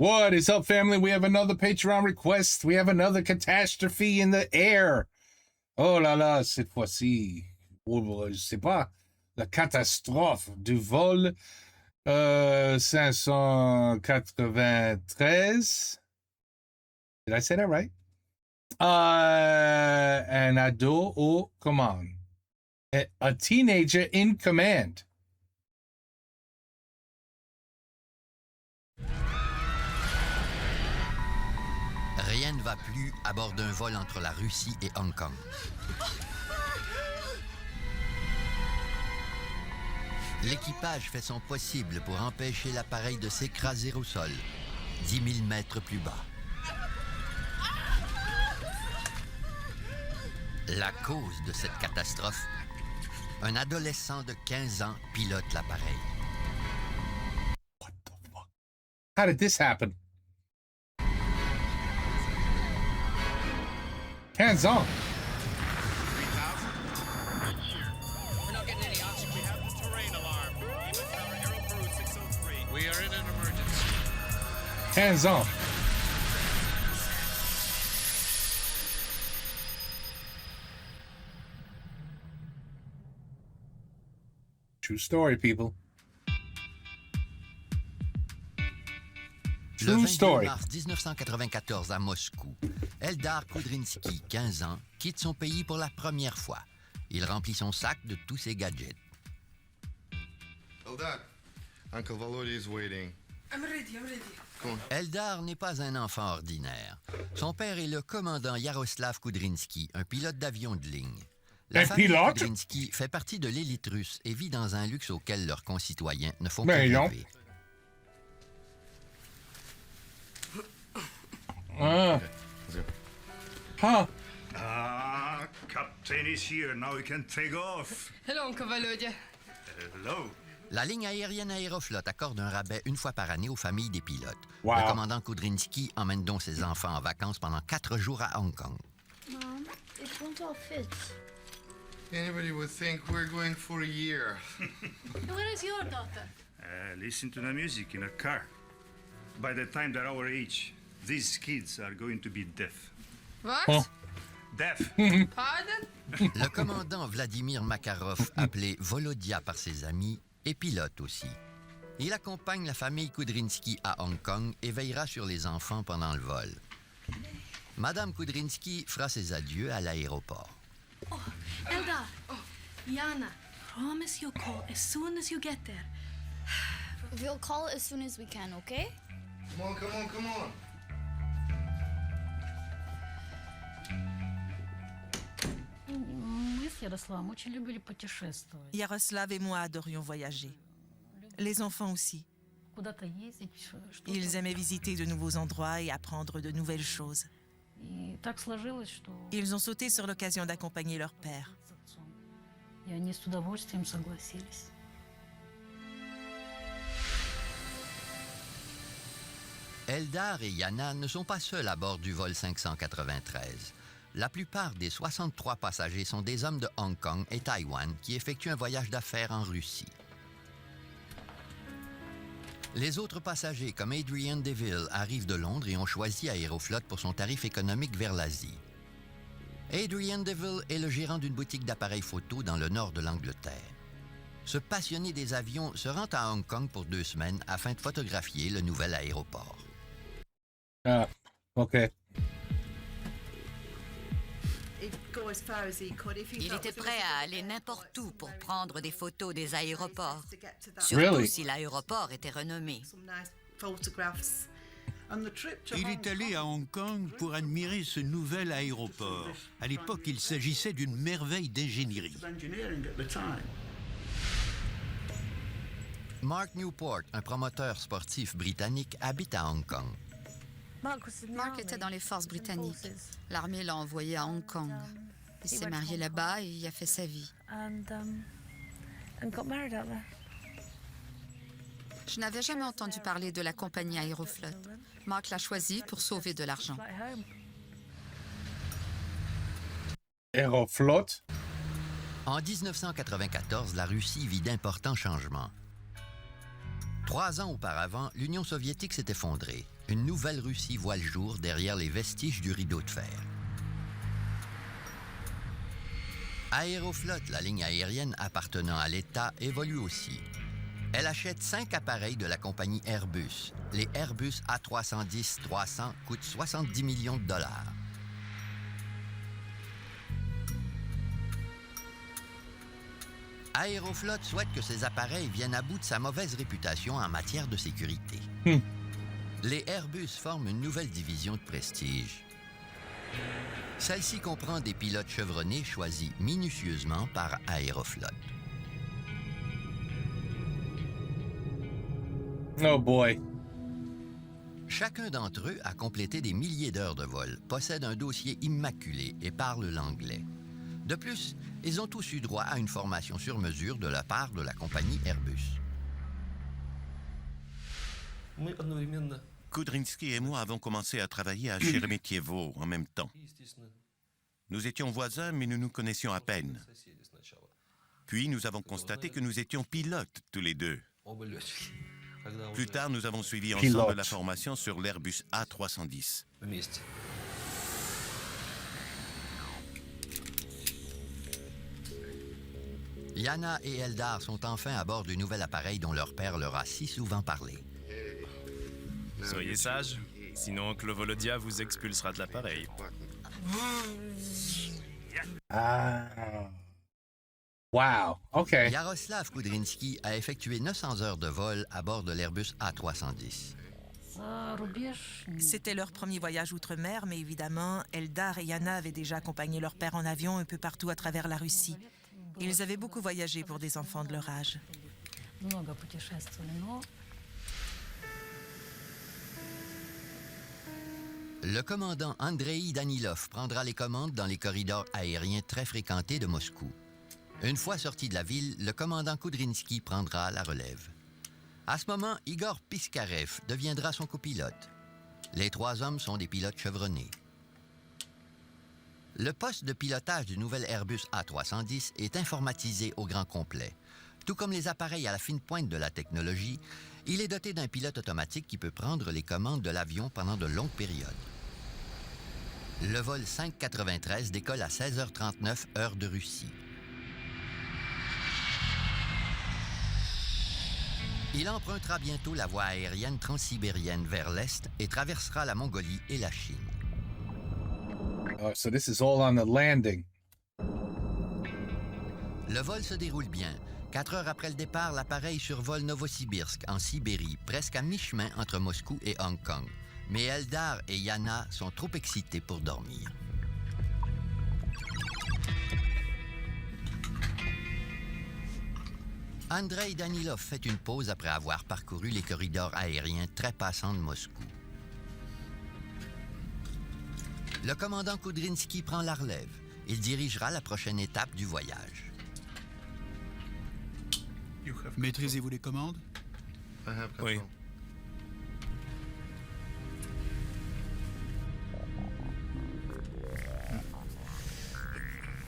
What is up, family? We have another Patreon request. We have another catastrophe in the air. Oh là là, cette fois-ci, je sais pas, la catastrophe du vol 593. Did I say that right? An ado au command. A teenager in command. Rien ne va plus à bord d'un vol entre la Russie et Hong Kong. L'équipage fait son possible pour empêcher l'appareil de s'écraser au sol, 10 000 mètres plus bas. La cause de cette catastrophe, un adolescent de 15 ans pilote l'appareil. What the fuck? How did this happen? Hands on. 3000. We're not getting any oxygen. We have the terrain alarm. Lima Tower, Aero Peru 603. We are in an emergency. Hands on. True story, people. Le True 22 story. mars 1994 à Moscou, Eldar Kudrinski, 15 ans, quitte son pays pour la première fois. Il remplit son sac de tous ses gadgets. Eldar, Uncle Volodya is waiting. I'm ready. Come on. Eldar n'est pas un enfant ordinaire. Son père est le commandant Yaroslav Kudrinski, un pilote d'avion de ligne. La Un famille pilote? Kudrinski fait partie de l'élite russe et vit dans un luxe auquel leurs concitoyens ne font Ben que non. rêver. Huh. Captain is here. Now we can take off. Hello, Uncle Volodya. Hello. La ligne aérienne Aeroflot accorde un rabais une fois par année aux familles des pilotes. Wow. Le commandant Kudrinski emmène donc ses enfants en vacances pendant 4 jours à Hong Kong. Mom, it won't all fit. Anybody would think we're going for a year. Where is your daughter? Listen to the music in a car. By the time they're our age, these kids are going to be deaf. What? Huh? Deaf. Pardon? Le commandant Vladimir Makarov, appelé Volodya par ses amis, est pilote aussi. Il accompagne la famille Kudrinski à Hong Kong et veillera sur les enfants pendant le vol. Madame Kudrinski fera ses adieux à l'aéroport. Eldar, Yana, promise you'll call as soon as you get there. We'll call as soon as we can, okay? Come on. Мы с Ярославом очень любили путешествовать. Yaroslav et moi adorions voyager. Les enfants aussi. Куда-то ездить, что-то. Ils aimaient visiter de nouveaux endroits et apprendre de nouvelles choses. И так сложилось, что Ils ont sauté sur l'occasion d'accompagner leur père. с отцом. И они с удовольствием согласились. Eldar et Yana ne sont pas seuls à bord du vol 593. La plupart des 63 passagers sont des hommes de Hong Kong et Taïwan qui effectuent un voyage d'affaires en Russie. Les autres passagers, comme Adrian Deville, arrivent de Londres et ont choisi Aeroflot pour son tarif économique vers l'Asie. Adrian Deville est le gérant d'une boutique d'appareils photo dans le nord de l'Angleterre. Ce passionné des avions se rend à Hong Kong pour 2 semaines afin de photographier le nouvel aéroport. Okay. Il était prêt à aller n'importe où pour prendre des photos des aéroports, surtout Really? si l'aéroport était renommé. Il est allé à Hong Kong pour admirer ce nouvel aéroport. À l'époque, il s'agissait d'une merveille d'ingénierie. Mark Newport, un promoteur sportif britannique, habite à Hong Kong. Mark était dans les forces britanniques. L'armée l'a envoyé à Hong Kong. Il s'est marié là-bas et y a fait sa vie. Je n'avais jamais entendu parler de la compagnie Aeroflot. Mark l'a choisi pour sauver de l'argent. Aeroflot. En 1994, la Russie vit d'importants changements. 3 ans auparavant, l'Union soviétique s'est effondrée une nouvelle Russie voit le jour derrière les vestiges du rideau de fer. Aeroflot, la ligne aérienne appartenant à l'État, évolue aussi. Elle achète 5 appareils de la compagnie Airbus. Les Airbus A310-300 coûtent 70 millions de dollars. Aeroflot souhaite que ces appareils viennent à bout de sa mauvaise réputation en matière de sécurité. Les Airbus forment une nouvelle division de prestige. Celle-ci comprend des pilotes chevronnés choisis minutieusement par Aeroflot. Oh boy. Chacun d'entre eux a complété des milliers d'heures de vol, possède un dossier immaculé et parle l'anglais. De plus, ils ont tous eu droit à une formation sur mesure de la part de la compagnie Airbus. Kudryntski et moi avons commencé à travailler à Sheremetyevo en même temps. Nous étions voisins, mais nous nous connaissions à peine. Puis nous avons constaté que nous étions pilotes tous les deux. Plus tard, nous avons suivi ensemble la formation sur l'Airbus A310. Yana et Eldar sont enfin à bord du nouvel appareil dont leur père leur a si souvent parlé. Soyez sages, sinon Oncle Volodia vous expulsera de l'appareil. Ah. Wow, OK. Yaroslav Kudryntski a effectué 900 heures de vol à bord de l'Airbus A310. C'était leur premier voyage outre-mer, mais évidemment, Eldar et Yana avaient déjà accompagné leur père en avion un peu partout à travers la Russie. Ils avaient beaucoup voyagé pour des enfants de leur âge. Le commandant Andrei Danilov prendra les commandes dans les corridors aériens très fréquentés de Moscou. Une fois sorti de la ville, le commandant Kudryntski prendra la relève. À ce moment, Igor Piskarev deviendra son copilote. Les 3 hommes sont des pilotes chevronnés. Le poste de pilotage du nouvel Airbus A310 est informatisé au grand complet. Tout comme les appareils à la fine pointe de la technologie, il est doté d'un pilote automatique qui peut prendre les commandes de l'avion pendant de longues périodes. Le vol 593 décolle à 16h39 heure de Russie. Il empruntera bientôt la voie aérienne transsibérienne vers l'est et traversera la Mongolie et la Chine. Oh, so this is all on the landing. Le vol se déroule bien. 4 heures après le départ, l'appareil survole Novosibirsk, en Sibérie, presque à mi-chemin entre Moscou et Hong Kong. Mais Eldar et Yana sont trop excités pour dormir. Andrei Danilov fait une pause après avoir parcouru les corridors aériens très passants de Moscou. Le commandant Kudryntski prend la relève. Il dirigera la prochaine étape du voyage. Maîtrisez-vous les commandes? Oui.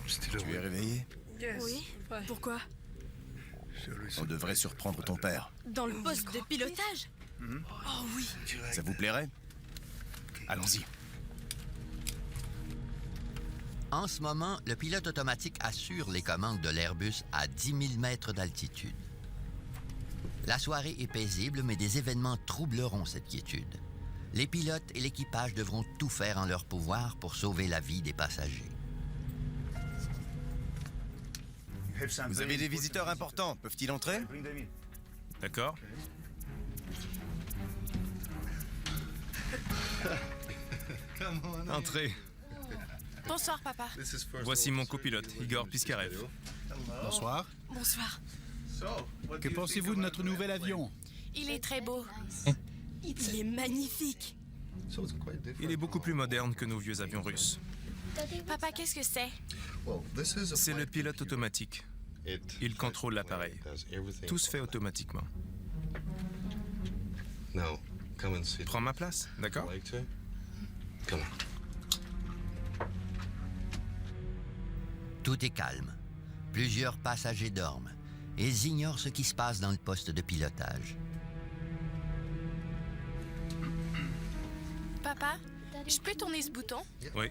Tu es réveillé? Oui. Pourquoi? On devrait surprendre ton père. Dans le poste de pilotage? Oh oui. Ça vous plairait? Allons-y. En ce moment, le pilote automatique assure les commandes de l'Airbus à 10 000 mètres d'altitude. La soirée est paisible, mais des événements troubleront cette quiétude. Les pilotes et l'équipage devront tout faire en leur pouvoir pour sauver la vie des passagers. Vous avez des visiteurs importants. Peuvent-ils entrer? D'accord. Entrez. Bonsoir, papa. Voici mon copilote, Igor Piskarev. Bonsoir. Bonsoir. Que pensez-vous de notre nouvel avion? Il est très beau. Il est magnifique. Il est beaucoup plus moderne que nos vieux avions russes. Papa, qu'est-ce que c'est? C'est le pilote automatique. Il contrôle l'appareil. Tout se fait automatiquement. Prends ma place, d'accord? Tout est calme. Plusieurs passagers dorment. Ils ignorent ce qui se passe dans le poste de pilotage. Papa, je peux tourner ce bouton? Oui.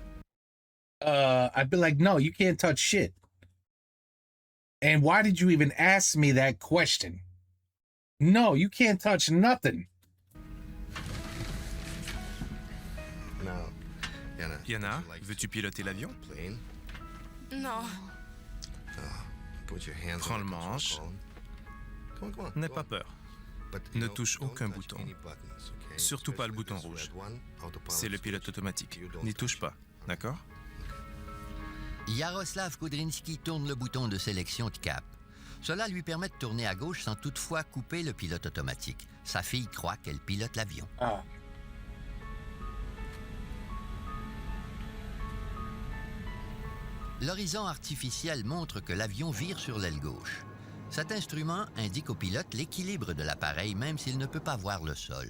I'd be like, no, you can't touch shit. And why did you even ask me that question? No, you can't touch nothing. Yana, veux-tu piloter l'avion? Non. Prends le manche. N'aie pas peur. Ne touche aucun bouton. Surtout pas le bouton rouge. C'est le pilote automatique. N'y touche pas, d'accord? Yaroslav Kudrinski tourne le bouton de sélection de cap. Cela lui permet de tourner à gauche sans toutefois couper le pilote automatique. Sa fille croit qu'elle pilote l'avion. Ah. L'horizon artificiel montre que l'avion vire sur l'aile gauche. Cet instrument indique au pilote l'équilibre de l'appareil, même s'il ne peut pas voir le sol.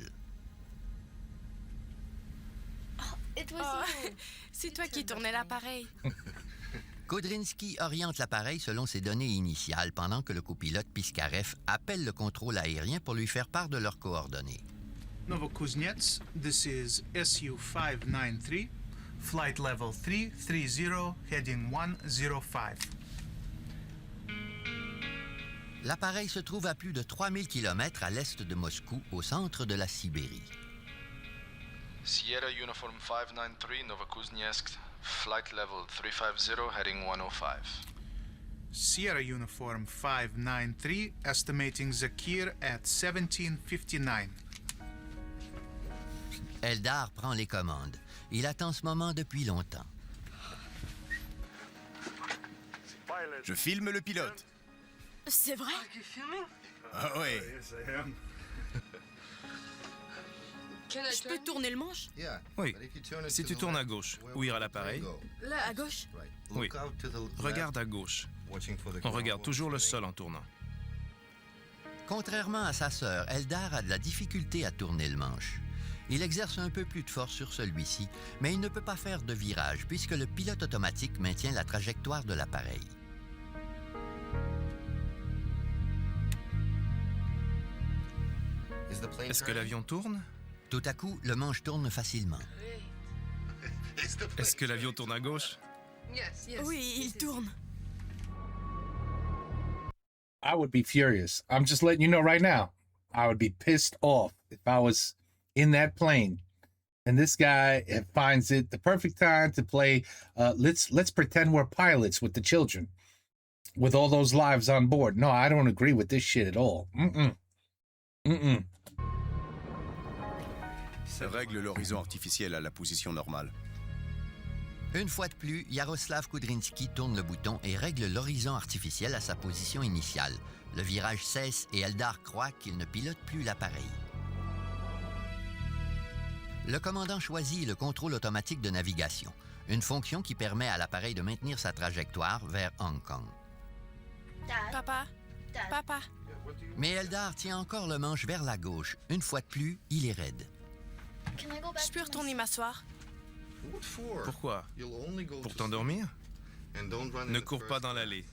C'est toi qui tournais l'appareil. Kudrinski oriente l'appareil selon ses données initiales pendant que le copilote Piskarev appelle le contrôle aérien pour lui faire part de leurs coordonnées. Novokuznets, this is SU-593, flight level 330, heading 105. L'appareil se trouve à plus de 3000 km à l'est de Moscou, au centre de la Sibérie. Sierra Uniform 593, Novokuznetsk, flight level 350, heading 105. Sierra Uniform 593, estimating Zakir at 1759. Eldar prend les commandes. Il attend ce moment depuis longtemps. Je filme le pilote. C'est vrai? Ah ouais. Je peux tourner le manche? Oui. Si tu tournes à gauche, où ira l'appareil? Là, à gauche? Oui. Regarde à gauche. On regarde toujours le sol en tournant. Contrairement à sa sœur, Eldar a de la difficulté à tourner le manche. Il exerce un peu plus de force sur celui-ci, mais il ne peut pas faire de virage puisque le pilote automatique maintient la trajectoire de l'appareil. Est-ce que l'avion tourne? Tout à coup, le manche tourne facilement. Est-ce que l'avion tourne à gauche? Oui, il tourne. I would be furious. I'm just letting you know right now. I would be pissed off if I was in that plane and this guy finds it the perfect time to play. Let's pretend we're pilots with the children, with all those lives on board. No, I don't agree with this shit at all. Règle l'horizon artificiel à la position normale. Une fois de plus, Yaroslav Kudrinski tourne le bouton et règle l'horizon artificiel à sa position initiale. Le virage cesse et Eldar croit qu'il ne pilote plus l'appareil. Le commandant choisit le contrôle automatique de navigation, une fonction qui permet à l'appareil de maintenir sa trajectoire vers Hong Kong. Papa, papa. Mais Eldar tient encore le manche vers la gauche. Une fois de plus, il est raide. Je peux retourner m'asseoir? Pourquoi? Pour t'endormir? Ne cours pas dans l'allée.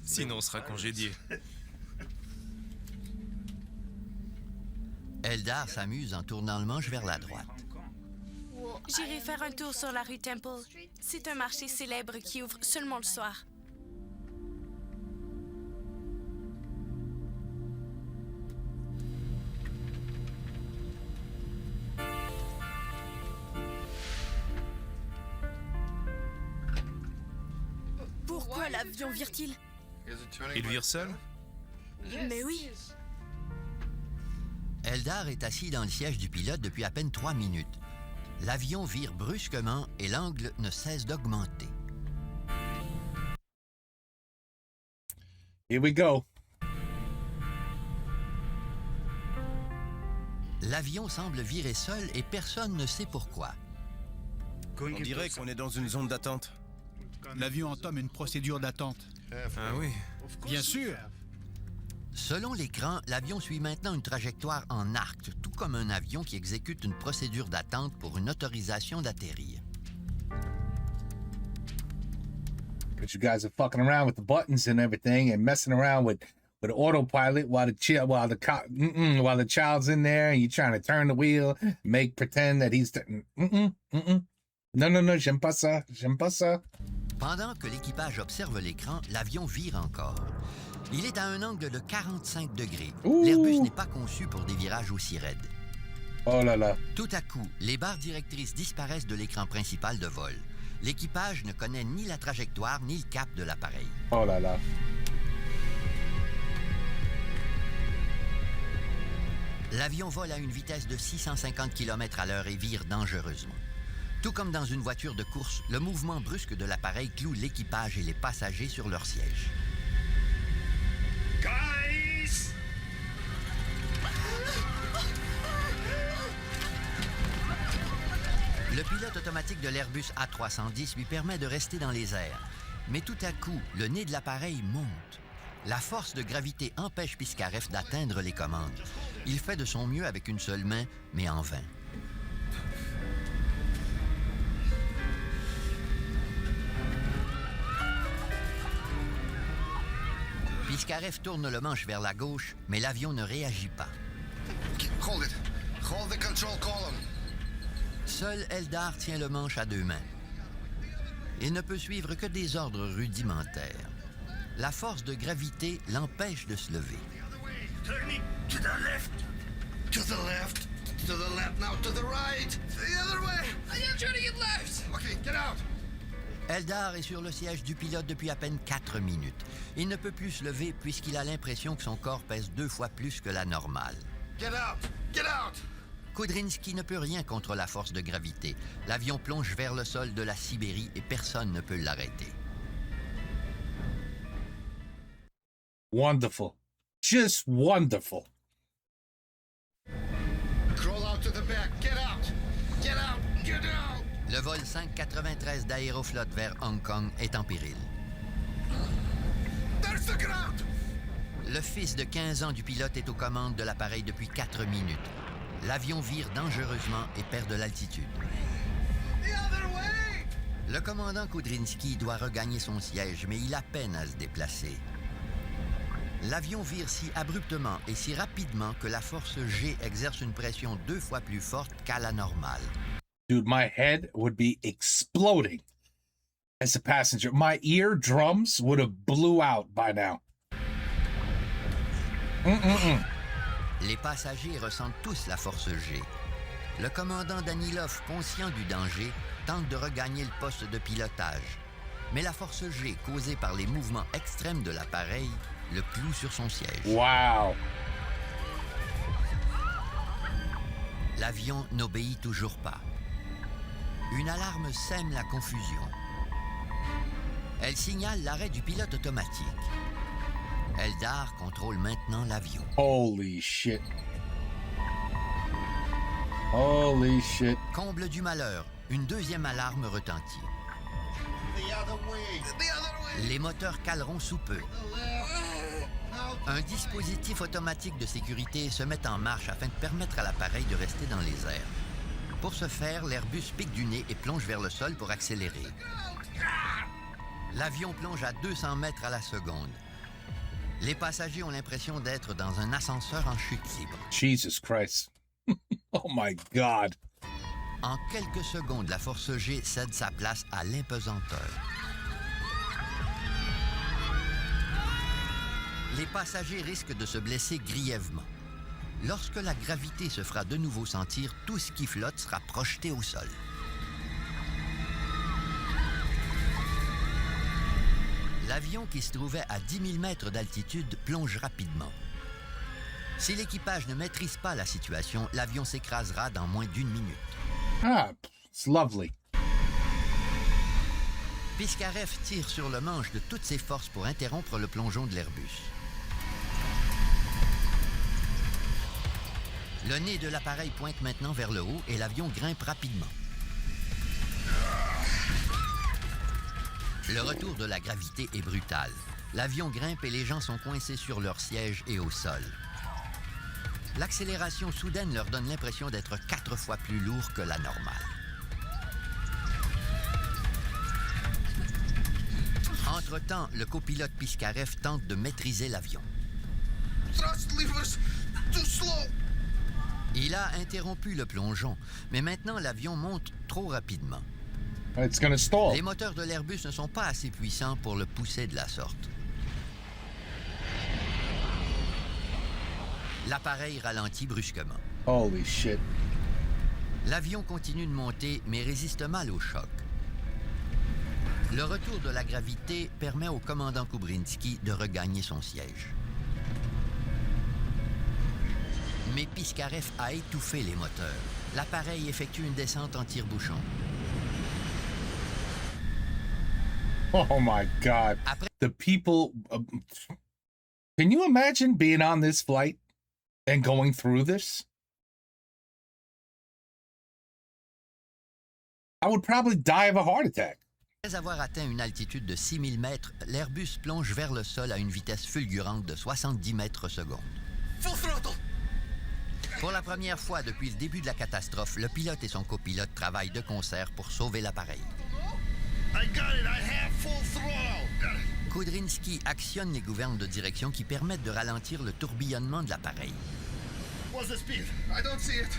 Sinon, on sera congédié. Eldar s'amuse en tournant le manche vers la droite. J'irai faire un tour sur la rue Temple. C'est un marché célèbre qui ouvre seulement le soir. Pourquoi l'avion vire-t-il? Il vire seul? Mais oui. Eldar est assis dans le siège du pilote depuis à peine 3 minutes. L'avion vire brusquement et l'angle ne cesse d'augmenter. Here we go. L'avion semble virer seul et personne ne sait pourquoi. On dirait qu'on est dans une zone d'attente. L'avion entame une procédure d'attente. Ah oui. Bien sûr. Selon l'écran, l'avion suit maintenant une trajectoire en arc, tout comme un avion qui exécute une procédure d'attente pour une autorisation d'atterrir. But you guys are fucking around with the buttons and everything and messing around with with autopilot while the child's in there and you're trying to turn the wheel, pretend that he's... Non, j'aime pas ça. Pendant que l'équipage observe l'écran, l'avion vire encore. Il est à un angle de 45 degrés. L'Airbus n'est pas conçu pour des virages aussi raides. Oh là là. Tout à coup, les barres directrices disparaissent de l'écran principal de vol. L'équipage ne connaît ni la trajectoire ni le cap de l'appareil. Oh là là. L'avion vole à une vitesse de 650 km/h et vire dangereusement. Tout comme dans une voiture de course, le mouvement brusque de l'appareil cloue l'équipage et les passagers sur leur siège. Guys! Le pilote automatique de l'Airbus A310 lui permet de rester dans les airs. Mais tout à coup, le nez de l'appareil monte. La force de gravité empêche Piskarev d'atteindre les commandes. Il fait de son mieux avec une seule main, mais en vain. Piskarev tourne le manche vers la gauche, mais l'avion ne réagit pas. Hold it. Hold the control column. Seul Eldar tient le manche à deux mains. Il ne peut suivre que des ordres rudimentaires. La force de gravité l'empêche de se lever. Turning to the left. To the left. To the left now. To the right. The other way. I am turning it left. Okay, get out. Eldar est sur le siège du pilote depuis à peine 4 minutes. Il ne peut plus se lever puisqu'il a l'impression que son corps pèse 2 fois plus que la normale. Get out. Get out. Kudrinski ne peut rien contre la force de gravité. L'avion plonge vers le sol de la Sibérie et personne ne peut l'arrêter. Wonderful. Just wonderful. Crawl out to the back. Get out. Get out. Get out. Le vol 593 d'Aeroflot vers Hong Kong est en péril. There's the ground. Le fils de 15 ans du pilote est aux commandes de l'appareil depuis 4 minutes. L'avion vire dangereusement et perd de l'altitude. Le commandant Kudrinski doit regagner son siège, mais il a peine à se déplacer. L'avion vire si abruptement et si rapidement que la force G exerce une pression 2 fois plus forte qu'à la normale. Dude, my head would be exploding as a passenger. My eardrums would have blew out by now. Les passagers ressentent tous la force G. Le commandant Danilov, conscient du danger, tente de regagner le poste de pilotage. Mais la force G, causée par les mouvements extrêmes de l'appareil, le cloue sur son siège. Wow! L'avion n'obéit toujours pas. Une alarme sème la confusion. Elle signale l'arrêt du pilote automatique. Eldar contrôle maintenant l'avion. Holy shit. Holy shit. Comble du malheur, une deuxième alarme retentit. Les moteurs caleront sous peu. Un dispositif automatique de sécurité se met en marche afin de permettre à l'appareil de rester dans les airs. Pour ce faire, l'Airbus pique du nez et plonge vers le sol pour accélérer. L'avion plonge à 200 mètres à la seconde. Les passagers ont l'impression d'être dans un ascenseur en chute libre. Jesus Christ. Oh my God. En quelques secondes, la force G cède sa place à l'impesanteur. Les passagers risquent de se blesser grièvement. Lorsque la gravité se fera de nouveau sentir, tout ce qui flotte sera projeté au sol. L'avion, qui se trouvait à 10 000 mètres d'altitude, plonge rapidement. Si l'équipage ne maîtrise pas la situation, l'avion s'écrasera dans moins d'1 minute. Ah, it's lovely. Piskarev tire sur le manche de toutes ses forces pour interrompre le plongeon de l'Airbus. Le nez de l'appareil pointe maintenant vers le haut et l'avion grimpe rapidement. Le retour de la gravité est brutal. L'avion grimpe et les gens sont coincés sur leur siège et au sol. L'accélération soudaine leur donne l'impression d'être 4 fois plus lourd que la normale. Entre-temps, le copilote Piskarev tente de maîtriser l'avion. thrust levers too slow. Il a interrompu le plongeon, mais maintenant l'avion monte trop rapidement. It's gonna stall. Les moteurs de l'Airbus ne sont pas assez puissants pour le pousser de la sorte. L'appareil ralentit brusquement. Holy shit. L'avion continue de monter, mais résiste mal au choc. Le retour de la gravité permet au commandant Kubrinski de regagner son siège. Mais Piskarev a étouffé les moteurs. L'appareil effectue une descente en tire-bouchon. Oh my God. The people... can you imagine being on this flight and going through this? I would probably die of a heart attack. Après avoir atteint une altitude de 6000 mètres, l'Airbus plonge vers le sol à une vitesse fulgurante de 70 mètres secondes. Full throttle. Pour la première fois depuis le début de la catastrophe, le pilote et son copilote travaillent de concert pour sauver l'appareil. I got it. I have full throttle. Kudrinski actionne les gouvernes de direction qui permettent de ralentir le tourbillonnement de l'appareil. What's the speed? I don't see it.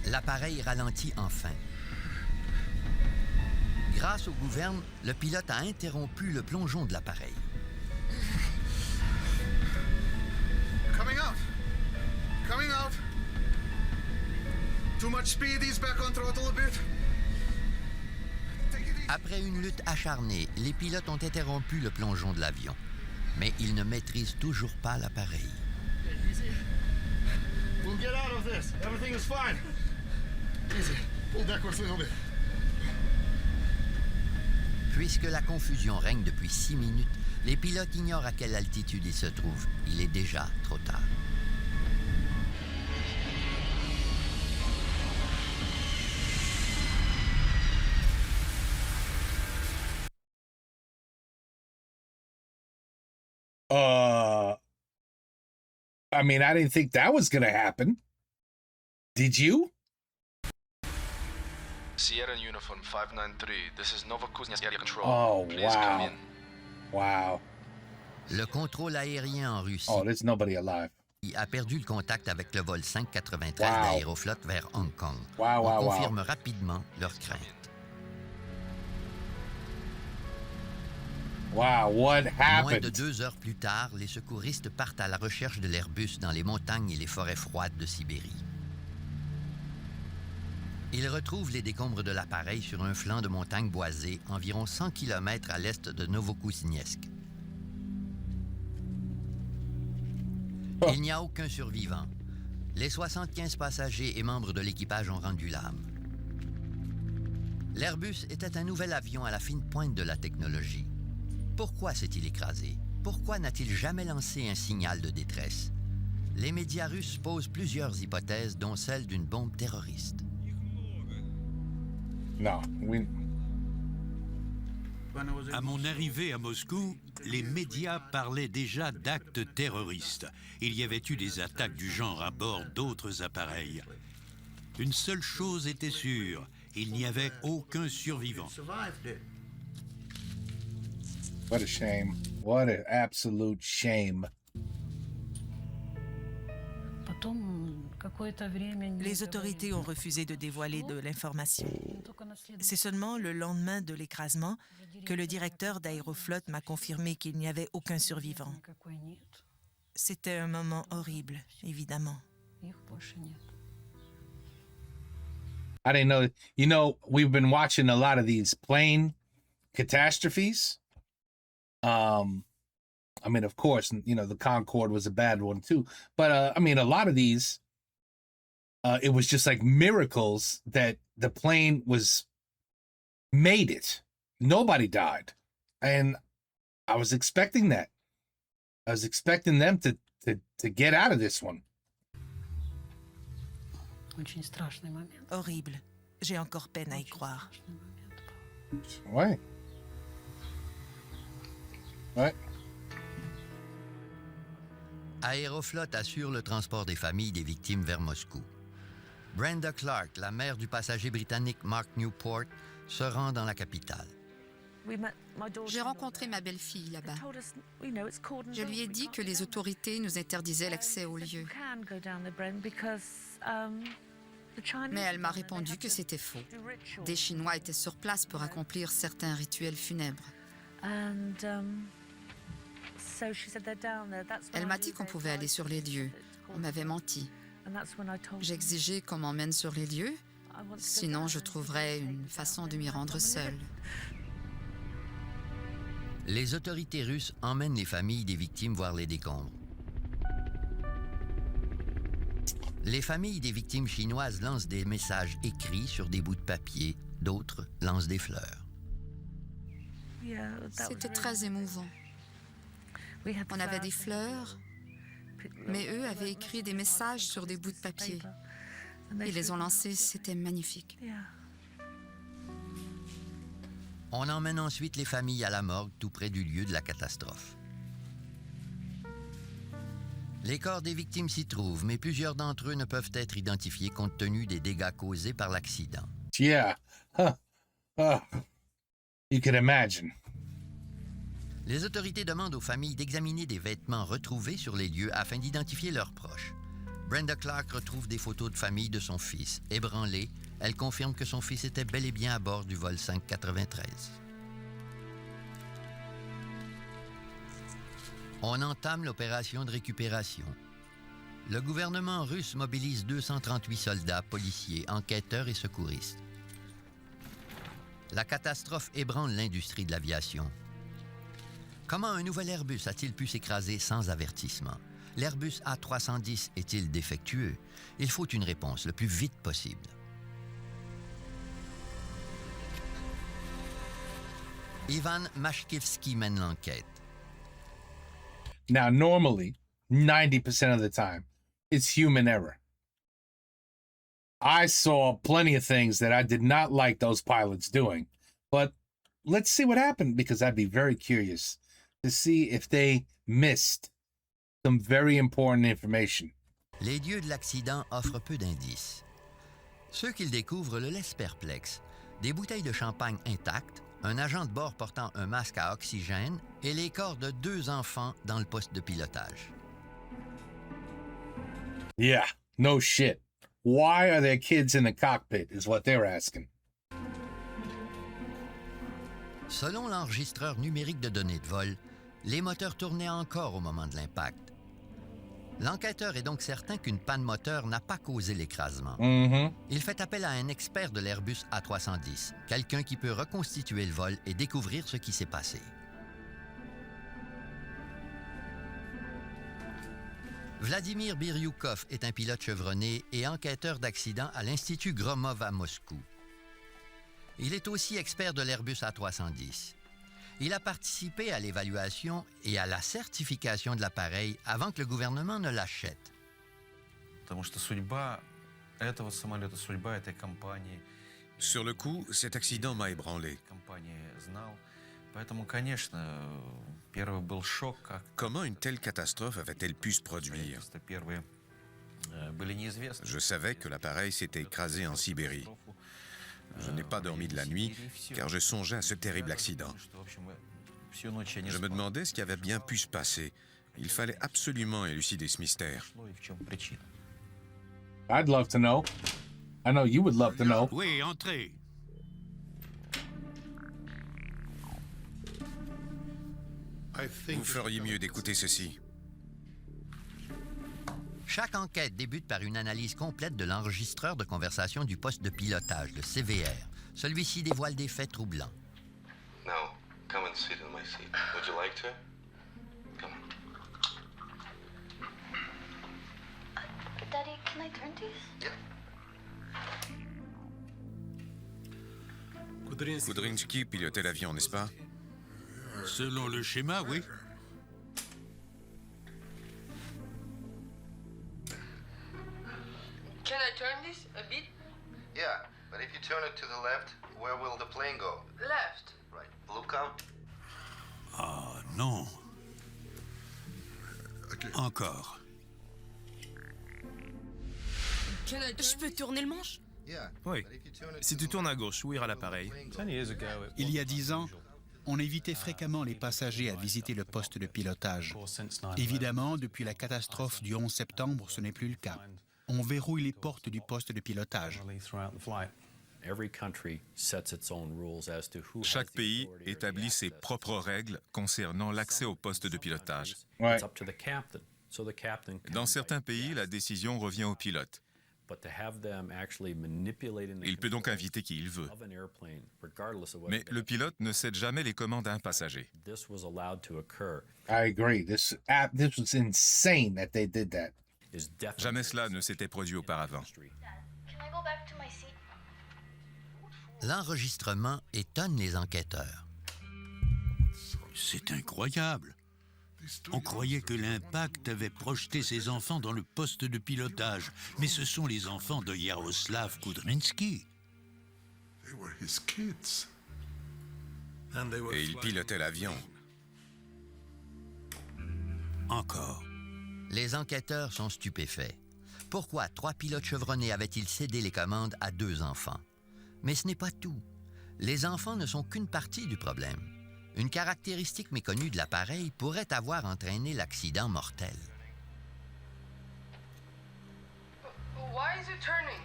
L'appareil ralentit enfin. Grâce aux gouvernes, le pilote a interrompu le plongeon de l'appareil. Coming out. Coming out. Too much speed. He's back on throttle a bit. Après une lutte acharnée, les pilotes ont interrompu le plongeon de l'avion. Mais ils ne maîtrisent toujours pas l'appareil. Easy. We'll get out of this. Everything is fine. Easy. Pull backwards a little bit. Puisque la confusion règne depuis 6 minutes, les pilotes ignorent à quelle altitude ils se trouvent. Il est déjà trop tard. I mean, I didn't think that was gonna happen. Did you? Sierra Uniform 593, this is Novokuznetsk Air Control. Oh, Please come wow. in. Wow. Le contrôle aérien en Russie Oh, there's nobody alive. a perdu le contact avec le vol 593 Wow. d'Aeroflot vers Hong Kong. Wow, On wow, wow. confirme rapidement leurs craintes. Wow, what Moins happened? de 2 heures plus tard, les secouristes partent à la recherche de l'Airbus dans les montagnes et les forêts froides de Sibérie. Ils retrouvent les décombres de l'appareil sur un flanc de montagne boisée, environ 100 km à l'est de Novokuznetsk. Il n'y a aucun survivant. Les 75 passagers et membres de l'équipage ont rendu l'âme. L'Airbus était un nouvel avion à la fine pointe de la technologie. Pourquoi s'est-il écrasé? Pourquoi n'a-t-il jamais lancé un signal de détresse? Les médias russes posent plusieurs hypothèses, dont celle d'une bombe terroriste. No, À mon arrivée à Moscou, les médias parlaient déjà d'actes terroristes. Il y avait eu des attaques du genre à bord d'autres appareils. Une seule chose était sûre, il n'y avait aucun survivant. What a shame. What an absolute shame. Les autorités ont refusé de dévoiler de l'information. C'est seulement le lendemain de l'écrasement que le directeur d'Aeroflot m'a confirmé qu'il n'y avait aucun survivant. C'était un moment horrible, évidemment. I didn't know. You know, we've been watching a lot of these plane catastrophes. I mean, of course, you know, the Concorde was a bad one too. But I mean, a lot of these, it was just like miracles that the plane made it. Nobody died. And I was expecting that. I was expecting them to get out of this one. Horrible. J'ai encore peine à y croire. Ouais. Ouais. Aeroflot assure le transport des familles des victimes vers Moscou. Brenda Clark, la mère du passager britannique Mark Newport, se rend dans la capitale. J'ai rencontré ma belle-fille là-bas. Je lui ai dit que les autorités nous interdisaient l'accès au lieu. Mais elle m'a répondu que c'était faux. Des Chinois étaient sur place pour accomplir certains rituels funèbres. Elle m'a dit qu'on pouvait aller sur les lieux. On m'avait menti. J'ai exigé qu'on m'emmène sur les lieux, sinon je trouverais une façon de m'y rendre seule. Les autorités russes emmènent les familles des victimes voir les décombres. Les familles des victimes chinoises lancent des messages écrits sur des bouts de papier, d'autres lancent des fleurs. C'était très émouvant. On avait des fleurs, mais eux avaient écrit des messages sur des bouts de papier. Ils les ont lancés, c'était magnifique. On emmène ensuite les familles à la morgue tout près du lieu de la catastrophe. Les corps des victimes s'y trouvent, mais plusieurs d'entre eux ne peuvent être identifiés compte tenu des dégâts causés par l'accident. Yeah. Huh. Oh. You can imagine. Les autorités demandent aux familles d'examiner des vêtements retrouvés sur les lieux afin d'identifier leurs proches. Brenda Clark retrouve des photos de famille de son fils. Ébranlée, elle confirme que son fils était bel et bien à bord du vol 593. On entame l'opération de récupération. Le gouvernement russe mobilise 238 soldats, policiers, enquêteurs et secouristes. La catastrophe ébranle l'industrie de l'aviation. Comment un nouvel Airbus a-t-il pu s'écraser sans avertissement? L'Airbus A310 est-il défectueux? Il faut une réponse le plus vite possible. Ivan Mashkivsky mène l'enquête. Now, normally, 90% of the time, it's human error. I saw plenty of things that I did not like those pilots doing, but let's see what happened because I'd be very curious to see if they missed some very important information. Les lieux de l'accident offrent peu d'indices. Ceux qu'ils découvrent le laissent perplexe. Des bouteilles de champagne intactes, un agent de bord portant un masque à oxygène et les corps de 2 enfants dans le poste de pilotage. Yeah, no shit. Why are there kids in the cockpit is what they're asking. Selon l'enregistreur numérique de données de vol, les moteurs tournaient encore au moment de l'impact. L'enquêteur est donc certain qu'une panne moteur n'a pas causé l'écrasement. Il fait appel à un expert de l'Airbus A310, quelqu'un qui peut reconstituer le vol et découvrir ce qui s'est passé. Vladimir Biryukov est un pilote chevronné et enquêteur d'accident à l'Institut Gromov à Moscou. Il est aussi expert de l'Airbus A310. Il a participé à l'évaluation et à la certification de l'appareil avant que le gouvernement ne l'achète. Sur le coup, cet accident m'a ébranlé. Comment une telle catastrophe avait-elle pu se produire? Je savais que l'appareil s'était écrasé en Sibérie. Je n'ai pas dormi de la nuit, car je songeais à ce terrible accident. Je me demandais ce qui avait bien pu se passer. Il fallait absolument élucider ce mystère. I'd love to know. I know you would love to know. Oui, entrez. Vous feriez mieux d'écouter ceci. Chaque enquête débute par une analyse complète de l'enregistreur de conversation du poste de pilotage, le CVR. Celui-ci dévoile des faits troublants. Now, come and sit in my seat. Would you like to? Come on. Daddy, can I turn these? Yeah. Kudrynsky pilotait l'avion, n'est-ce pas? Selon le schéma, oui. Can I turn this a bit? Yeah, but if you turn it to the left, where will the plane go? Left. Right. Look out. Ah non. Encore. Je peux tourner le manche? Oui. Si tu tournes à gauche, où ira l'appareil? Il y a 10 ans, On invitait fréquemment les passagers à visiter le poste de pilotage. Évidemment, depuis la catastrophe du 11 septembre, ce n'est plus le cas. On verrouille les portes du poste de pilotage. Chaque pays établit ses propres règles concernant l'accès au poste de pilotage. Ouais. Dans certains pays, la décision revient au pilote. Il peut donc inviter qui il veut. Mais le pilote ne cède jamais les commandes à un passager. I agree. This was insane that they did that. Jamais cela ne s'était produit auparavant. L'enregistrement étonne les enquêteurs. C'est incroyable. On croyait que l'impact avait projeté ses enfants dans le poste de pilotage, mais ce sont les enfants de Jaroslav Kudryński. Et il pilotait l'avion. Encore. Les enquêteurs sont stupéfaits. Pourquoi 3 pilotes chevronnés avaient-ils cédé les commandes à 2 enfants? Mais ce n'est pas tout. Les enfants ne sont qu'une partie du problème. Une caractéristique méconnue de l'appareil pourrait avoir entraîné l'accident mortel. Why is it turning?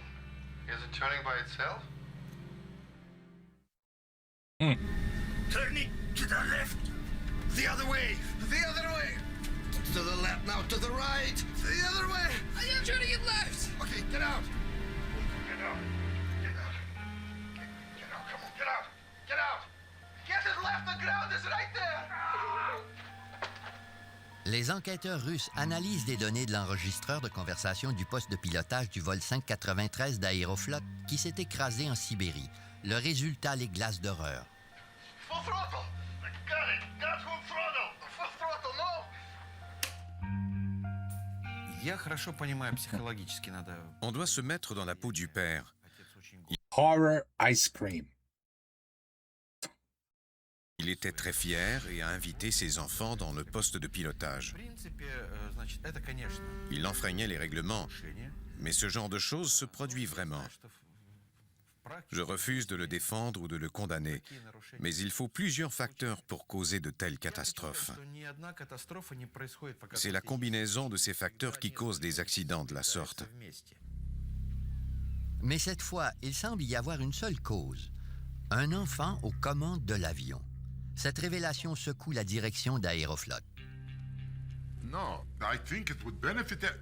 Is it turning by itself? Turning to the left. The other way. The other way. To the left now. To the right. The other way. I am turning it left. Okay, get out. Get out. Get out. Get out. Come on. Get out. Get out. Get it left. The ground is right there. Les enquêteurs russes analysent des données de l'enregistreur de conversation du poste de pilotage du vol 593 d'Aeroflot qui s'est écrasé en Sibérie. Le résultat les glace d'horreur. Full throttle. Got it. Got full throttle. Full throttle. No. On doit se mettre dans la peau du père. Horror ice cream. Il était très fier et a invité ses enfants dans le poste de pilotage. Il enfreignait les règlements, mais ce genre de choses se produit vraiment. Je refuse de le défendre ou de le condamner, mais il faut plusieurs facteurs pour causer de telles catastrophes. C'est la combinaison de ces facteurs qui cause des accidents de la sorte. Mais cette fois, il semble y avoir une seule cause. Un enfant aux commandes de l'avion. Cette révélation secoue la direction d'Aeroflot. No, I think it would benefit it.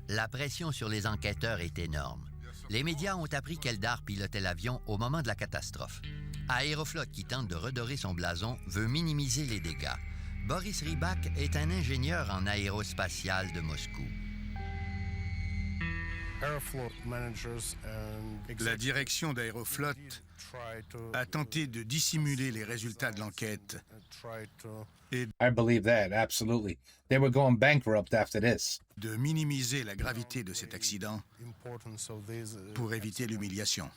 La pression sur les enquêteurs est énorme. Les médias ont appris qu'Eldar pilotait l'avion au moment de la catastrophe. Aeroflot, qui tente de redorer son blason, veut minimiser les dégâts. Boris Rybak est un ingénieur en aérospatial de Moscou. La direction d'Aeroflot a tenté de dissimuler les résultats de l'enquête. I believe that, absolutely. They were going bankrupt after this. De minimiser la gravité de cet accident pour éviter l'humiliation.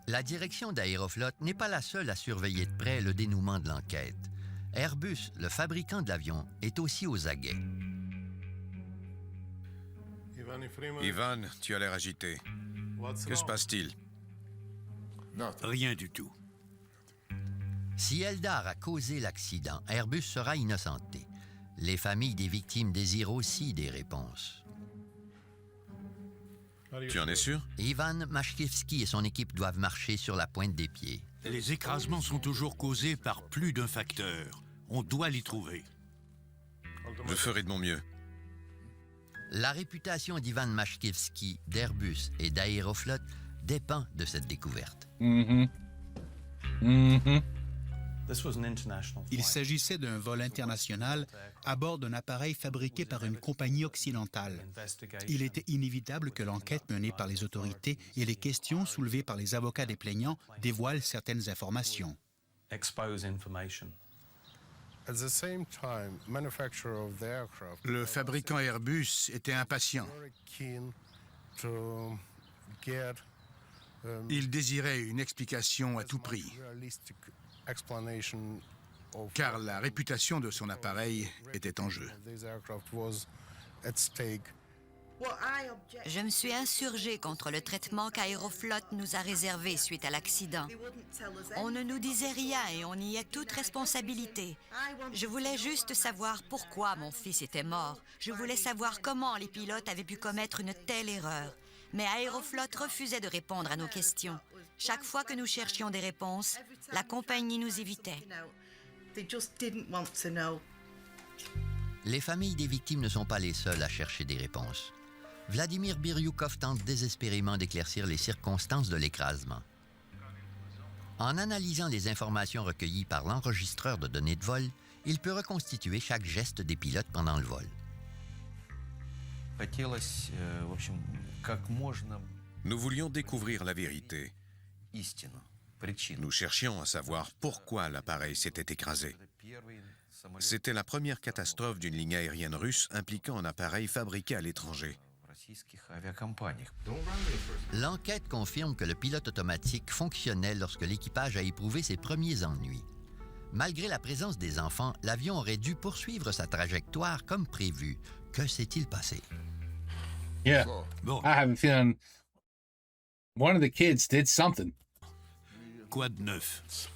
La direction d'Aeroflot n'est pas la seule à surveiller de près le dénouement de l'enquête. Airbus, le fabricant de l'avion, est aussi aux aguets. Ivan, tu as l'air agité. Que se passe-t-il? Rien du tout. Si Eldar a causé l'accident, Airbus sera innocenté. Les familles des victimes désirent aussi des réponses. Tu en es sûr? Ivan Mashkivski et son équipe doivent marcher sur la pointe des pieds. Les écrasements sont toujours causés par plus d'un facteur. On doit les trouver. Je ferai de mon mieux. La réputation d'Ivan Mashkivski, d'Airbus et d'Aeroflot dépend de cette découverte. Il s'agissait d'un vol international à bord d'un appareil fabriqué par une compagnie occidentale. Il était inévitable que l'enquête menée par les autorités et les questions soulevées par les avocats des plaignants dévoilent certaines informations. Le fabricant Airbus était impatient. Il désirait une explication à tout prix, car la réputation de son appareil était en jeu. Je me suis insurgée contre le traitement qu'Aéroflot nous a réservé suite à l'accident. On ne nous disait rien et on y est toute responsabilité. Je voulais juste savoir pourquoi mon fils était mort. Je voulais savoir comment les pilotes avaient pu commettre une telle erreur. Mais Aéroflot refusait de répondre à nos questions. Chaque fois que nous cherchions des réponses, la compagnie nous évitait. Les familles des victimes ne sont pas les seules à chercher des réponses. Vladimir Biryukov tente désespérément d'éclaircir les circonstances de l'écrasement. En analysant les informations recueillies par l'enregistreur de données de vol, il peut reconstituer chaque geste des pilotes pendant le vol. Nous voulions découvrir la vérité. Nous cherchions à savoir pourquoi l'appareil s'était écrasé. C'était la première catastrophe d'une ligne aérienne russe impliquant un appareil fabriqué à l'étranger. L'enquête confirme que le pilote automatique fonctionnait lorsque l'équipage a éprouvé ses premiers ennuis. Malgré la présence des enfants, l'avion aurait dû poursuivre sa trajectoire comme prévu. Que s'est-il passé? Yeah, I have a feeling one of the kids did something. Quoi de neuf?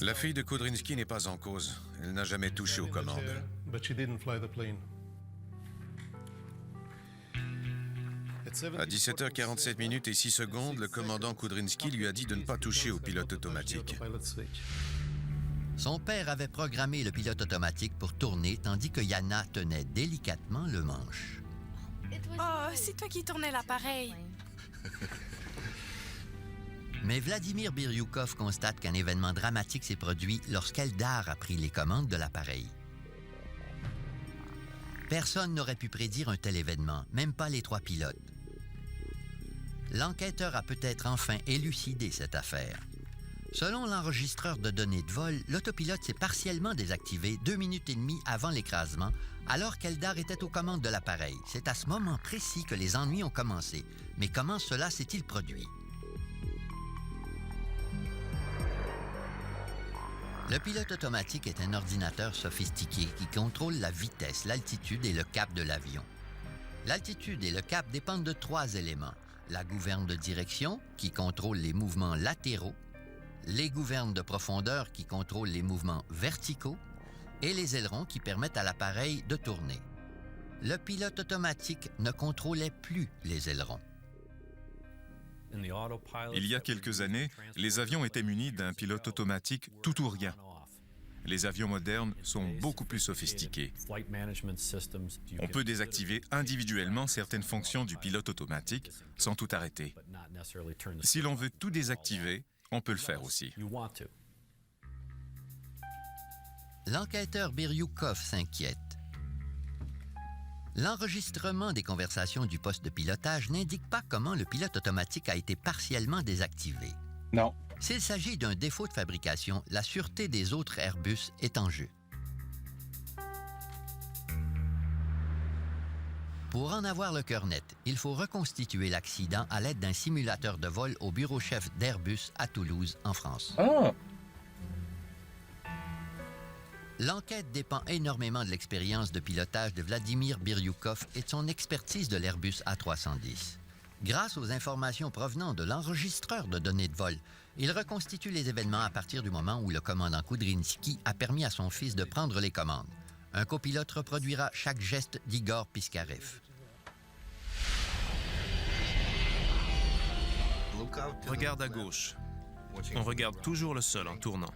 La fille de Kudrynsky n'est pas en cause. Elle n'a jamais touché aux commandes. À 17h47 et 6 secondes, le commandant Kudrynsky lui a dit de ne pas toucher au pilote automatique. Son père avait programmé le pilote automatique pour tourner tandis que Yana tenait délicatement le manche. Oh, c'est toi qui tournais l'appareil. Mais Vladimir Biryukov constate qu'un événement dramatique s'est produit lorsqu'Eldar a pris les commandes de l'appareil. Personne n'aurait pu prédire un tel événement, même pas les trois pilotes. L'enquêteur a peut-être enfin élucidé cette affaire. Selon l'enregistreur de données de vol, l'autopilote s'est partiellement désactivé 2 minutes et demie avant l'écrasement, alors qu'Eldar était aux commandes de l'appareil. C'est à ce moment précis que les ennuis ont commencé. Mais comment cela s'est-il produit? Le pilote automatique est un ordinateur sophistiqué qui contrôle la vitesse, l'altitude et le cap de l'avion. L'altitude et le cap dépendent de 3 éléments. La gouverne de direction, qui contrôle les mouvements latéraux, les gouvernes de profondeur, qui contrôlent les mouvements verticaux, et les ailerons qui permettent à l'appareil de tourner. Le pilote automatique ne contrôlait plus les ailerons. Il y a quelques années, les avions étaient munis d'un pilote automatique tout ou rien. Les avions modernes sont beaucoup plus sophistiqués. On peut désactiver individuellement certaines fonctions du pilote automatique sans tout arrêter. Si l'on veut tout désactiver, on peut le faire aussi. L'enquêteur Biryukov s'inquiète. L'enregistrement des conversations du poste de pilotage n'indique pas comment le pilote automatique a été partiellement désactivé. Non. S'il s'agit d'un défaut de fabrication, la sûreté des autres Airbus est en jeu. Pour en avoir le cœur net, il faut reconstituer l'accident à l'aide d'un simulateur de vol au bureau-chef d'Airbus à Toulouse, en France. Oh. L'enquête dépend énormément de l'expérience de pilotage de Vladimir Biryukov et de son expertise de l'Airbus A310. Grâce aux informations provenant de l'enregistreur de données de vol, il reconstitue les événements à partir du moment où le commandant Kudrynsky a permis à son fils de prendre les commandes. Un copilote reproduira chaque geste d'Igor Piskarev. Regarde à gauche. On regarde toujours le sol en tournant.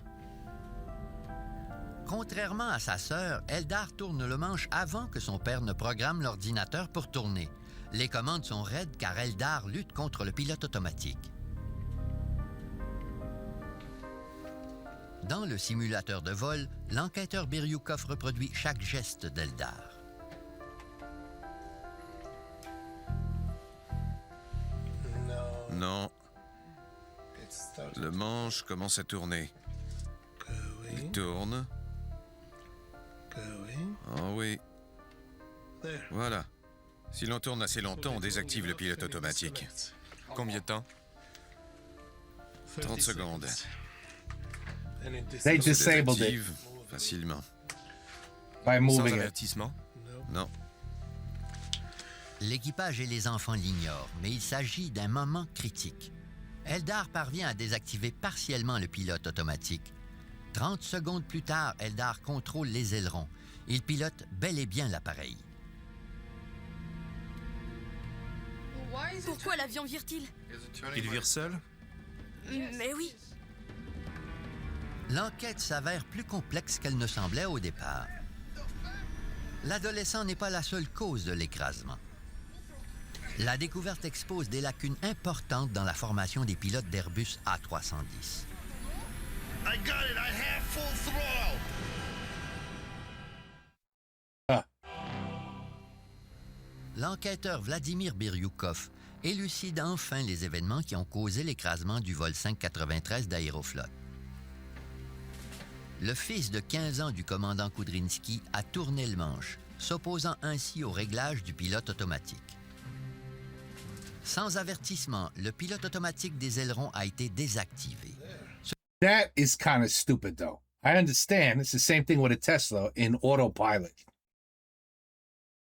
Contrairement à sa sœur, Eldar tourne le manche avant que son père ne programme l'ordinateur pour tourner. Les commandes sont raides car Eldar lutte contre le pilote automatique. Dans le simulateur de vol, l'enquêteur Biryukov reproduit chaque geste d'Eldar. Non. Le manche commence à tourner. Il tourne. Oh oui. Voilà. Si l'on tourne assez longtemps, on désactive le pilote automatique. Combien de temps? 30 secondes. They disabled it. Désactive facilement. By Sans moving it. avertissement? Non. L'équipage et les enfants l'ignorent, mais il s'agit d'un moment critique. Eldar parvient à désactiver partiellement le pilote automatique. 30 secondes plus tard, Eldar contrôle les ailerons. Il pilote bel et bien l'appareil. Pourquoi l'avion vire-t-il? Il vire seul? Mais oui. L'enquête s'avère plus complexe qu'elle ne semblait au départ. L'adolescent n'est pas la seule cause de l'écrasement. La découverte expose des lacunes importantes dans la formation des pilotes d'Airbus A310. I got it. I have full throttle. L'enquêteur Vladimir Biryukov élucide enfin les événements qui ont causé l'écrasement du vol 593 d'Aeroflot. Le fils de 15 ans du commandant Kudrinsky a tourné le manche, s'opposant ainsi au réglage du pilote automatique. Sans avertissement, le pilote automatique des ailerons a été désactivé. That is kind of stupid, though. I understand. It's the same thing with a Tesla in autopilot.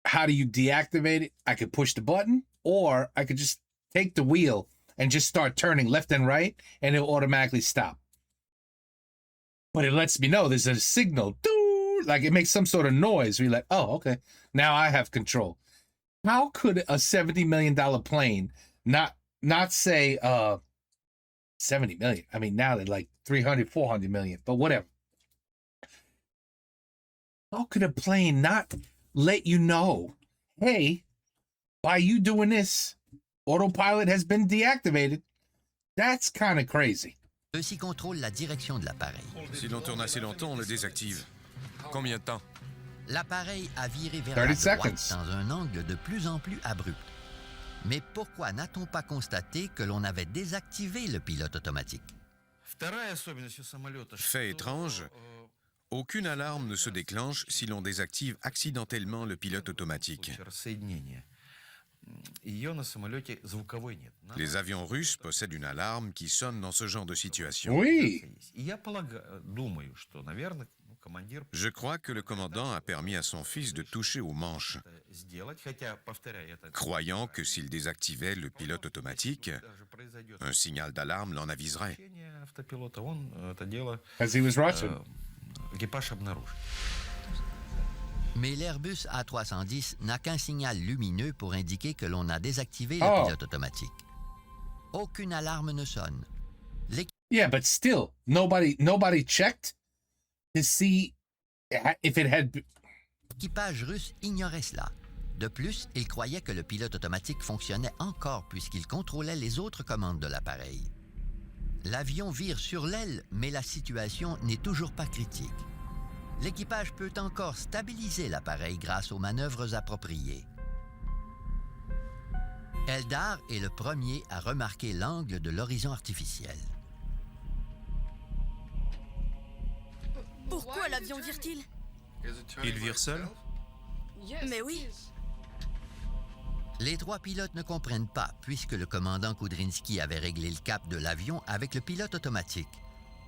How do you deactivate it? I could push the button, or I could just take the wheel and just start turning left and right, and it'll automatically stop. But it lets me know there's a signal. Doo! Like it makes some sort of noise. We're like, oh, okay. Now I have control. How could a $70 million plane not say 70 million? I mean, now they're like 300, 400 million, but whatever. How could a plane not let you know, hey, by you doing this, autopilot has been deactivated? That's kind of crazy. Ceux-ci contrôlent la direction de l'appareil. Si l'on tourne assez longtemps, on le désactive. Combien de temps? L'appareil a viré vers la droite dans un angle de plus en plus abrupt. Mais pourquoi n'a-t-on pas constaté que l'on avait désactivé le pilote automatique? Fait étrange, aucune alarme ne se déclenche si l'on désactive accidentellement le pilote automatique. Les avions russes possèdent une alarme qui sonne dans ce genre de situation. Oui. Je crois que le commandant a permis à son fils de toucher aux manches, croyant que s'il désactivait le pilote automatique, un signal d'alarme l'en aviserait. As he was Russian. Mais l'Airbus A310 n'a qu'un signal lumineux pour indiquer que l'on a désactivé le pilote automatique. Aucune alarme ne sonne. Yeah, but still, nobody checked to see if it had... L'équipage russe ignorait cela. De plus, il croyait que le pilote automatique fonctionnait encore puisqu'il contrôlait les autres commandes de l'appareil. L'avion vire sur l'aile, mais la situation n'est toujours pas critique. L'équipage peut encore stabiliser l'appareil grâce aux manœuvres appropriées. Eldar est le premier à remarquer l'angle de l'horizon artificiel. Pourquoi l'avion vire-t-il? Il vire seul? Mais oui. Les trois pilotes ne comprennent pas, puisque le commandant Kudrinsky avait réglé le cap de l'avion avec le pilote automatique.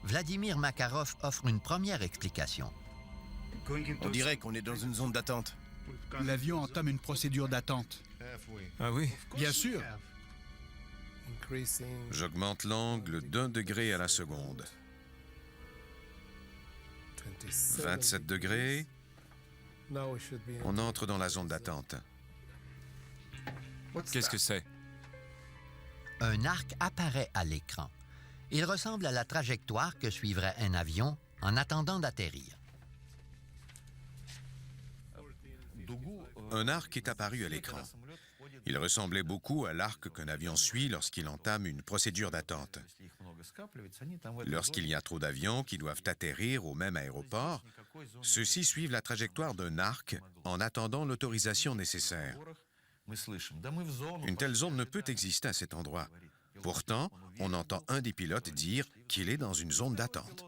Vladimir Makarov offre une première explication. On dirait qu'on est dans une zone d'attente. L'avion entame une procédure d'attente. Ah oui? Bien sûr. J'augmente l'angle d'1 degré à la seconde. 27 degrés. On entre dans la zone d'attente. Qu'est-ce que c'est? Un arc apparaît à l'écran. Il ressemble à la trajectoire que suivrait un avion en attendant d'atterrir. Un arc est apparu à l'écran. Il ressemblait beaucoup à l'arc qu'un avion suit lorsqu'il entame une procédure d'attente. Lorsqu'il y a trop d'avions qui doivent atterrir au même aéroport, ceux-ci suivent la trajectoire d'un arc en attendant l'autorisation nécessaire. Une telle zone ne peut exister à cet endroit. Pourtant, on entend un des pilotes dire qu'il est dans une zone d'attente.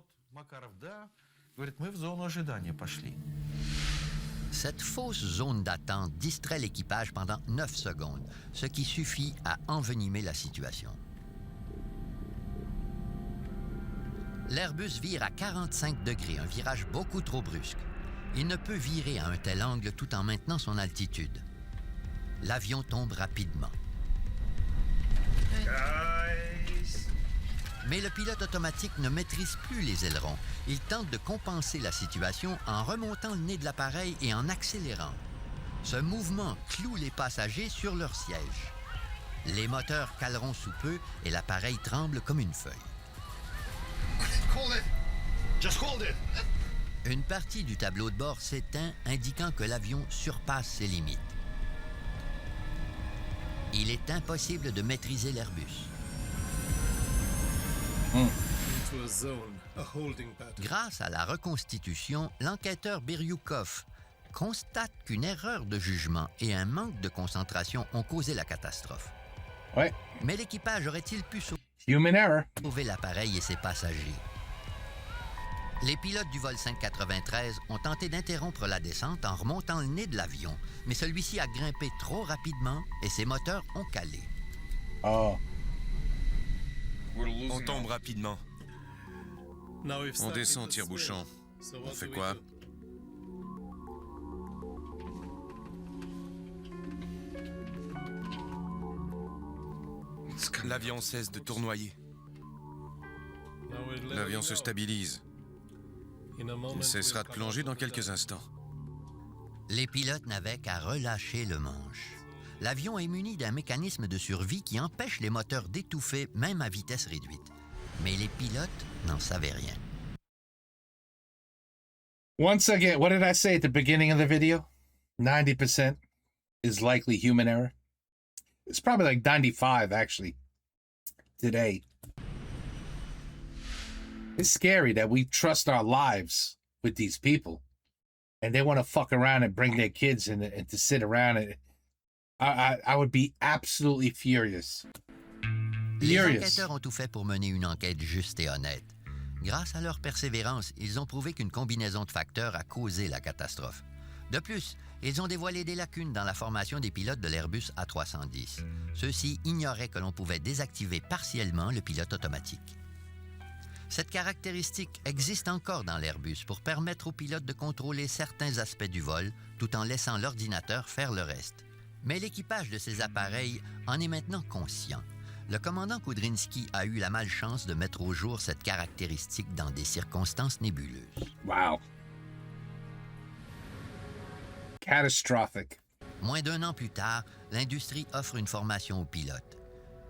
Cette fausse zone d'attente distrait l'équipage pendant 9 secondes, ce qui suffit à envenimer la situation. L'Airbus vire à 45 degrés, un virage beaucoup trop brusque. Il ne peut virer à un tel angle tout en maintenant son altitude. L'avion tombe rapidement. Mais le pilote automatique ne maîtrise plus les ailerons. Il tente de compenser la situation en remontant le nez de l'appareil et en accélérant. Ce mouvement cloue les passagers sur leur siège. Les moteurs caleront sous peu et l'appareil tremble comme une feuille. Une partie du tableau de bord s'éteint, indiquant que l'avion surpasse ses limites. Il est impossible de maîtriser l'Airbus. Grâce à la reconstitution, l'enquêteur Biryukov constate qu'une erreur de jugement et un manque de concentration ont causé la catastrophe. Ouais. Mais l'équipage aurait-il pu sauver l'appareil et ses passagers? Les pilotes du vol 593 ont tenté d'interrompre la descente en remontant le nez de l'avion, mais celui-ci a grimpé trop rapidement et ses moteurs ont calé. Oh. On tombe rapidement. On descend, tire-bouchon. On fait quoi? L'avion cesse de tournoyer. L'avion se stabilise. Il cessera de plonger dans quelques instants. Les pilotes n'avaient qu'à relâcher le manche. L'avion est muni d'un mécanisme de survie qui empêche les moteurs d'étouffer même à vitesse réduite. Mais les pilotes n'en savaient rien. Once again, what did I say at the beginning of the video? 90% is likely human error. It's probably like 95, actually, today. It's scary that we trust our lives with these people, and they want to fuck around and bring their kids in and to sit around. And I would be absolutely furious. Les enquêteurs ont tout fait pour mener une enquête juste et honnête. Grâce à leur persévérance, ils ont prouvé qu'une combinaison de facteurs a causé la catastrophe. De plus, ils ont dévoilé des lacunes dans la formation des pilotes de l'Airbus A310. Ceux-ci ignoraient que l'on pouvait désactiver partiellement le pilote automatique. Cette caractéristique existe encore dans l'Airbus pour permettre aux pilotes de contrôler certains aspects du vol tout en laissant l'ordinateur faire le reste. Mais l'équipage de ces appareils en est maintenant conscient. Le commandant Kudrinski a eu la malchance de mettre au jour cette caractéristique dans des circonstances nébuleuses. Wow. Catastrophic. Moins d'un an plus tard, l'industrie offre une formation aux pilotes.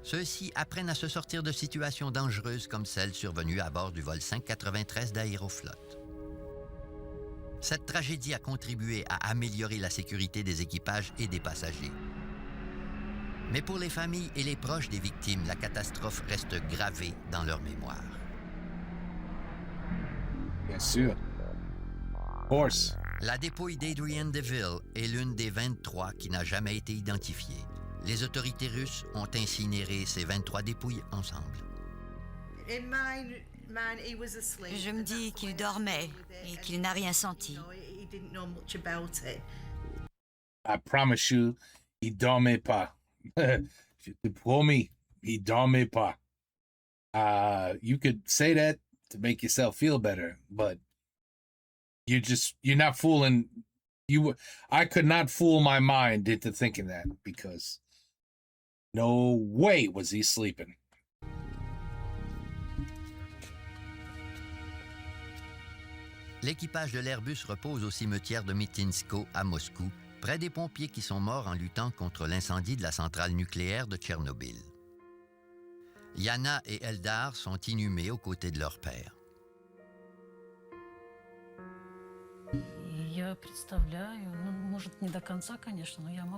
Ceux-ci apprennent à se sortir de situations dangereuses comme celle survenue à bord du vol 593 d'Aeroflot. Cette tragédie a contribué à améliorer la sécurité des équipages et des passagers. Mais pour les familles et les proches des victimes, la catastrophe reste gravée dans leur mémoire. Bien sûr. Of course. La dépouille d'Adrian DeVille est l'une des 23 qui n'a jamais été identifiée. Les autorités russes ont incinéré ces 23 dépouilles ensemble. Je me dis qu'il dormait et qu'il n'a rien senti. I promise you, il dormait pas. Je te promets, il dormait pas. You could say that to make yourself feel better, but you're not fooling. I could not fool my mind into thinking that because no way was he sleeping. L'équipage de l'Airbus repose au cimetière de Mitinsko à Moscou, près des pompiers qui sont morts en luttant contre l'incendie de la centrale nucléaire de Tchernobyl. Yana et Eldar sont inhumés aux côtés de leur père.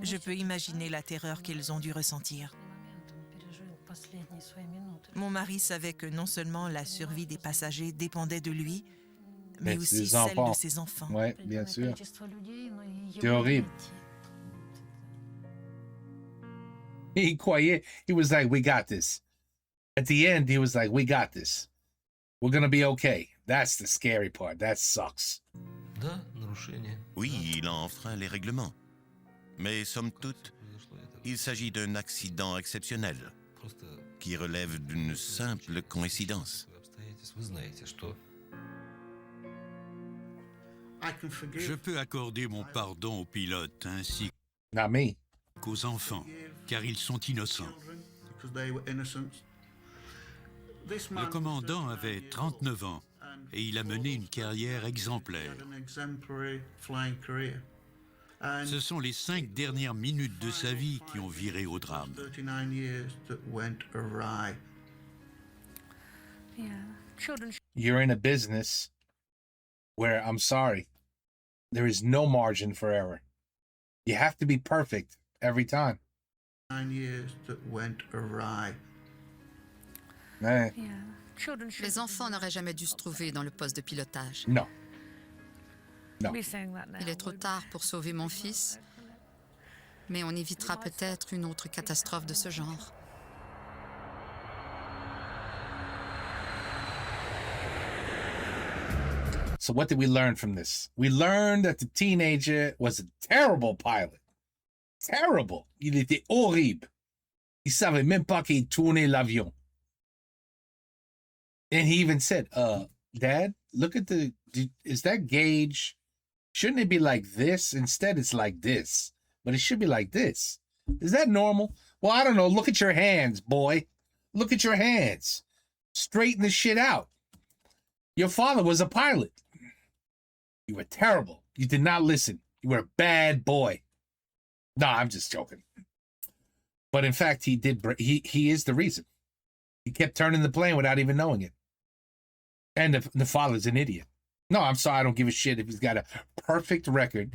Je peux imaginer la terreur qu'ils ont dû ressentir. Mon mari savait que non seulement la survie des passagers dépendait de lui, mais aussi celle de ses enfants. Oui, bien sûr. C'est horrible. He croyait, he was like, we got this. At the end, he was like, we got this. We're gonna be okay. That's the scary part. That sucks. Oui, il a enfreint les règlements. Mais somme toute, il s'agit d'un accident exceptionnel qui relève d'une simple coïncidence. Je peux accorder mon pardon au pilote ainsi Not me. qu'aux enfants, car ils sont innocents. Le commandant avait 39 ans et il a mené une carrière exemplaire. Ce sont les 5 dernières minutes de sa vie qui ont viré au drame. You're in a business where, I'm sorry, there is no margin for error. You have to be perfect every time. 9 years that went awry. Man. Les enfants n'auraient jamais dû se trouver dans le poste de pilotage. Non. Non. Il est trop tard pour sauver mon fils, mais on évitera peut-être une autre catastrophe de ce genre. So what did we learn from this? We learned that the teenager was a terrible pilot. Terrible. Il était horrible. Il savait même pas qu'il tournait l'avion. And he even said, Dad, look at is that gauge? Shouldn't it be like this? Instead, it's like this. But it should be like this. Is that normal? Well, I don't know. Look at your hands, boy. Look at your hands. Straighten the shit out. Your father was a pilot. You were terrible. You did not listen. You were a bad boy. No, I'm just joking. But in fact, he is the reason. He kept turning the plane without even knowing it. And the father's an idiot. No, I'm sorry. I don't give a shit if he's got a perfect record.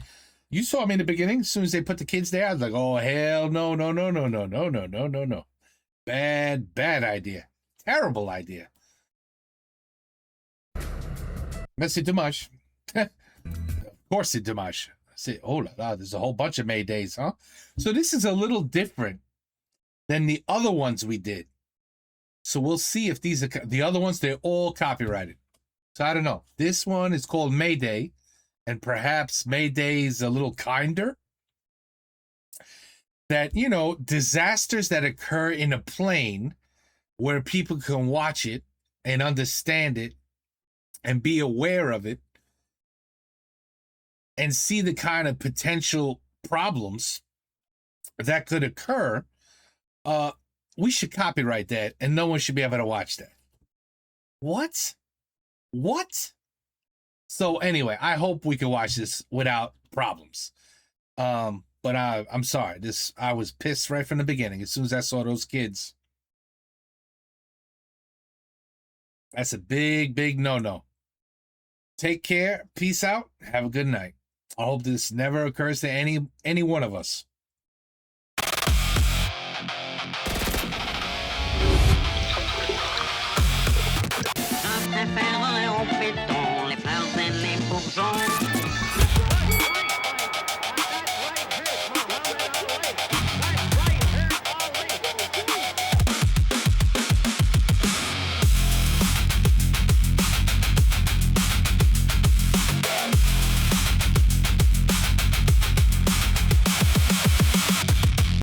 You saw me in the beginning. As soon as they put the kids there, I was like, oh, hell no, no, no, no, no, no, no, no, no, no. Bad, bad idea. Terrible idea. Mais c'est dommage. Of course c'est dommage. Say, oh la la, there's a whole bunch of May Days, huh? So this is a little different than the other ones we did. So we'll see if these are the other ones. They're all copyrighted. So I don't know. This one is called May Day, and perhaps May Day is a little kinder. That, you know, disasters that occur in a plane where people can watch it and understand it and be aware of it and see the kind of potential problems that could occur, we should copyright that and no one should be able to watch that. What? What? So anyway, I hope we can watch this without problems. But I'm sorry. I was pissed right from the beginning. As soon as I saw those kids. That's a big, big no-no. Take care. Peace out. Have a good night. I hope this never occurs to any one of us.